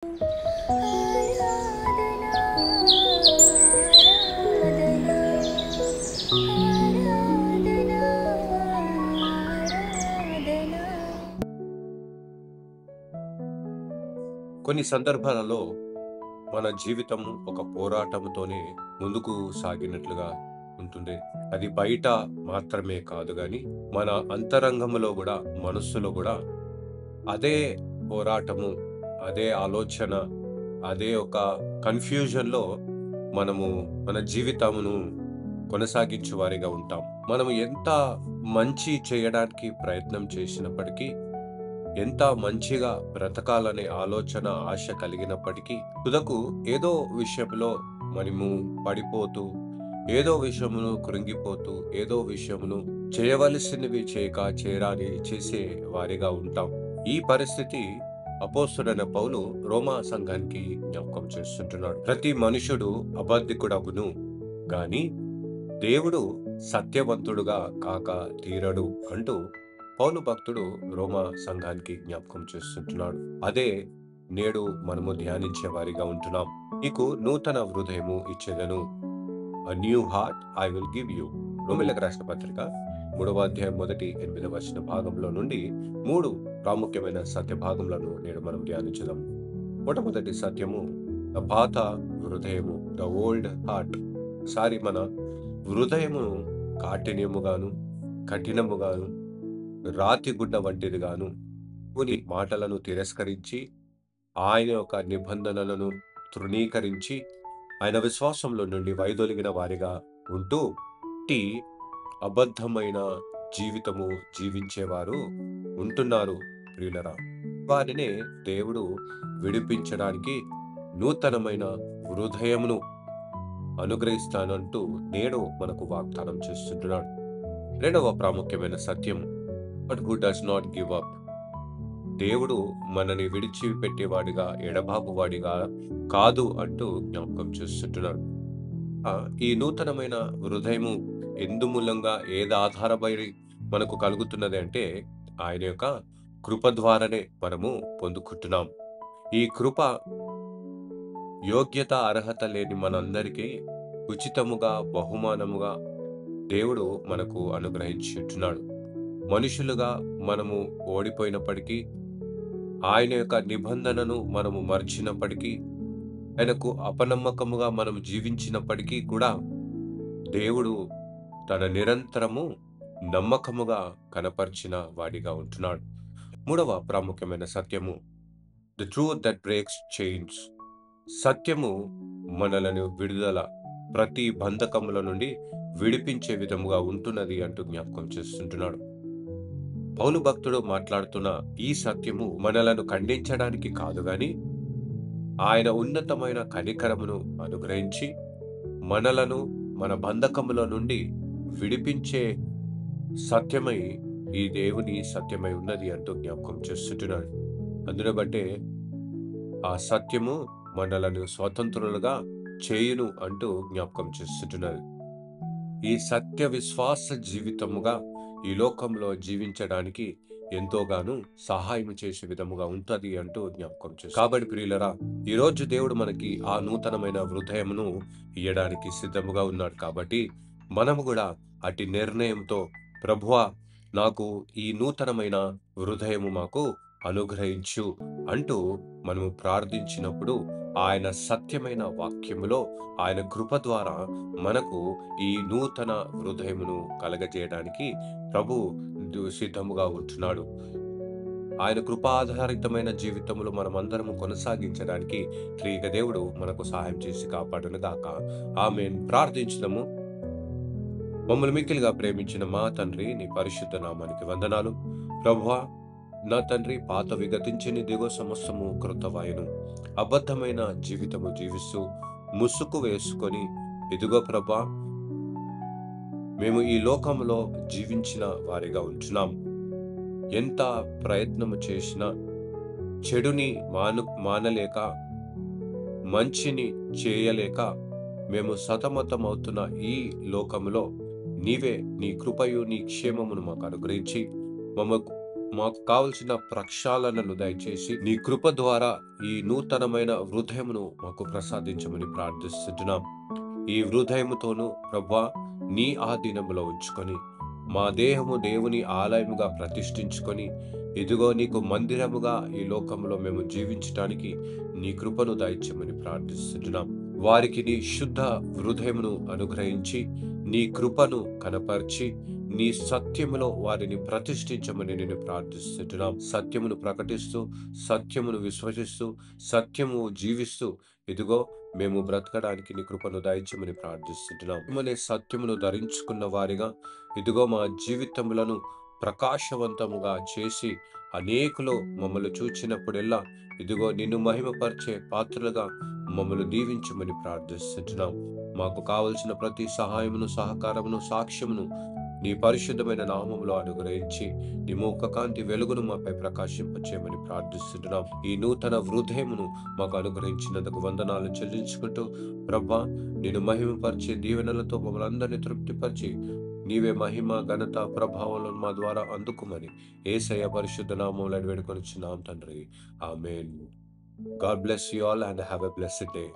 కొన్ని సందర్భాలలో మన జీవితం ఒక పోరాటంతోనే ముందుకు సాగినట్లుగా ఉంటుంది. అది బయట మాత్రమే కాదు గాని, మన అంతరంగంలో గూడా, మనస్సులో గూడా అదే పోరాటము, అదే ఆలోచన, అదే ఒక కన్‌ఫ్యూజన్‌లో మనము మన జీవితమును కొనసాగించు వారిగా ఉంటాం. మనము ఎంత మంచి చేయడానికి ప్రయత్నం చేసినప్పటికీ, ఎంత మంచిగా బ్రతకాలనే ఆలోచన, ఆశ కలిగినప్పటికీ, తుదకు ఏదో విషయంలో మనము పడిపోతూ, ఏదో విషయమును కృంగిపోతూ, ఏదో విషయమును చేయవలసినవి చేయక, చేయరానివి చేసే వారిగా ఉంటాం. ఈ పరిస్థితి అపోస్తలుడైన పౌలు రోమా సంఘానికి జ్ఞాపకం చేస్తుంటున్నాడు. ప్రతి మనుషుడు అబద్ధికుడగును గాని దేవుడు సత్యవంతుడుగా కాక తీరడు అంటూ పౌలు భక్తుడు రోమా సంఘానికి జ్ఞాపకం చేస్తుంటున్నాడు. అదే నేడు మనము ధ్యానించే వారిగా ఉంటున్నాం. నీకు నూతన హృదయము ఇచ్చేదను, a new heart I will give you. రోమీయులకు రాసిన పత్రిక 3వ అధ్యాయం 1-8 వచన భాగంలో నుండి 3 ప్రాముఖ్యమైన సత్య భాగములను నేడు మనం ధ్యానించుదాం. మొట్టమొదటి సత్యము, ద పాత హృదయము, ద ఓల్డ్ హార్ట్. సారి మన హృదయమును కాఠిన్యముగాను, కఠినముగాను, రాతి గుడ్డ వంటిదిగాను, కొన్ని మాటలను తిరస్కరించి, ఆయన యొక్క నిబంధనలను తృణీకరించి, ఆయన విశ్వాసంలో నుండి వైదొలిగిన వారిగా ఉంటూ, అబద్ధమైన జీవితము జీవించేవారు ఉంటున్నారు ప్రియులరా. వారినే దేవుడు విడిపించడానికి నూతనమైన హృదయమును అనుగ్రహిస్తానంటూ నేడు మనకు వాగ్దానం చేస్తుంటున్నాడు. రెండవ ప్రాముఖ్యమైన సత్యం, but who does not give up. దేవుడు మనని విడిచిపెట్టేవాడిగా, ఎడబాపువాడిగా కాదు అంటూ జ్ఞాపకం చేస్తుంటున్నాడు. ఈ నూతనమైన హృదయము ఎందు మూలంగా ఏది ఆధారపడి మనకు కలుగుతున్నది అంటే, ఆయన యొక్క కృప ద్వారానే మనము పొందుకుంటున్నాం. ఈ కృప యోగ్యత అర్హత లేని మనందరికీ ఉచితముగా, బహుమానముగా దేవుడు మనకు అనుగ్రహించుచున్నాడు. మనుషులుగా మనము ఓడిపోయినప్పటికీ, ఆయన యొక్క నిబంధనను మనము మర్చినప్పటికీ, ఆయనకు అపనమ్మకముగా మనం జీవించినప్పటికీ కూడా దేవుడు తన నిరంతరము నమ్మకముగా కనపరిచిన వాడిగా ఉంటున్నాడు. మూడవ ప్రాముఖ్యమైన సత్యము, the truth that breaks chains. సత్యము మనలను విడుదల, ప్రతి బంధకముల నుండి విడిపించే విధముగా ఉంటున్నది అంటూ జ్ఞాపకం చేస్తుంటున్నాడు. పౌలు భక్తుడు మాట్లాడుతున్న ఈ సత్యము మనలను ఖండించడానికి కాదు గాని, ఆయన ఉన్నతమైన కనికరమును అనుగ్రహించి మనలను మన బంధకముల నుండి విడిపించే సత్యమై, ఈ దేవుని సత్యమై ఉన్నది అంటూ జ్ఞాపకం చేస్తుంటున్నాడు. అందును బట్టే ఆ సత్యము మనలను స్వతంత్రులుగా చేయును అంటూ జ్ఞాపకం చేస్తుంటున్నది. ఈ సత్య విశ్వాస జీవితముగా ఈ లోకంలో జీవించడానికి ఎంతోగాను సహాయం చేసే విధముగా ఉంటది అంటూ జ్ఞాపకం చేస్తుంది. కాబట్టి ప్రియులరా, ఈ రోజు దేవుడు మనకి ఆ నూతనమైన హృదయమును ఇయ్యడానికి సిద్ధముగా ఉన్నాడు. కాబట్టి మనము కూడా అట్టి నిర్ణయంతో, ప్రభువా నాకు ఈ నూతనమైన హృదయము మాకు అనుగ్రహించు అంటూ మనము ప్రార్థించినప్పుడు, ఆయన సత్యమైన వాక్యములో, ఆయన కృప ద్వారా మనకు ఈ నూతన హృదయమును కలగజేయడానికి ప్రభు సిద్ధముగా ఉంటున్నాడు. ఆయన కృపాధారితమైన జీవితములు మనమందరము కొనసాగించడానికి త్రియేక దేవుడు మనకు సహాయం చేసి కాపాడును గాక. ఆమేన్. ప్రార్థించుదాము. మమ్మల్ని మిక్కిలిగా ప్రేమించిన మా తండ్రి, నీ పరిశుద్ధ నామానికి వందనాలు. ప్రభువా నా తండ్రి, పాతవి గతించిన దిగో సమస్తము కృతవాయును. అబద్ధమైన జీవితము జీవిస్తూ ముసుగు వేసుకొని, ఇదిగో ప్రభా మేము ఈ లోకంలో జీవించిన వారిగా ఉంటున్నాం. ఎంత ప్రయత్నము చేసినా చెడుని మానలేక, మంచిని చేయలేక మేము సతమతమవుతున్న ఈ లోకములో నీవే నీ కృపయు నీ క్షేమమును మాకు అనుగ్రహించి మాకు కావలసిన ప్రక్షాళనను దయచేసి నీ కృప ద్వారా ఈ నూతనమైన హృదయమును మాకు ప్రసాదించమని ప్రార్థిస్తున్నాం. ఈ హృదయముతోను ప్రభా నీ ఆధీనములో ఉంచుకొని మా దేహము దేవుని ఆలయముగా ప్రతిష్ఠించుకొని ఇదిగో నీకు మందిరముగా ఈ లోకంలో మేము జీవించటానికి నీ కృపను దయచేయమని ప్రార్థిస్తున్నాం. వారికి నీ శుద్ధ హృదయమును అనుగ్రహించి నీ కృపను కనపరిచి నీ సత్యములో వారిని ప్రతిష్ఠించమని నేను ప్రార్థిస్తున్నాం. సత్యమును ప్రకటిస్తూ సత్యమును విశ్వసిస్తూ సత్యము జీవిస్తూ ఇదిగో మేము బ్రతకడానికి నీ కృపను దయచేయమని ప్రార్థిస్తున్నాం. అనే సత్యమును ధరించుకున్న వారిగా ఇదిగో మా జీవితములను ప్రకాశవంతముగా చేసి అనేకులు మమ్మల్ని చూచినప్పుడెల్లా ఇదిగో నిన్ను మహిమపరిచే పాత్రలుగా మమ్మల్ని దీవించమని ప్రార్థిస్తున్నాం. మాకు కావలసిన ప్రతి సహాయమును సహకారమును సాక్ష్యమును నీ పరిశుద్ధమైన నామములో అనుగ్రహించి నీ ముఖ కాంతి వెలుగును మాపై ప్రకాశింపచేయమని ప్రార్థిస్తున్నాం. ఈ నూతన హృదయమును మాకు అనుగ్రహించినందుకు వందనాలు చెల్లించుకుంటూ ప్రభా నేను మహిమపరిచే దీవెనలతో మమ్మల్ని అందరినీ తృప్తిపరిచి నీవే మహిమ ఘనత ప్రభావాలను మా ద్వారా అందుకుమని యేసయ్య పరిశుద్ధ నామములో వేడుకొనిచున్నాం తండ్రి. ఆమేన్. God bless you all and have a blessed day.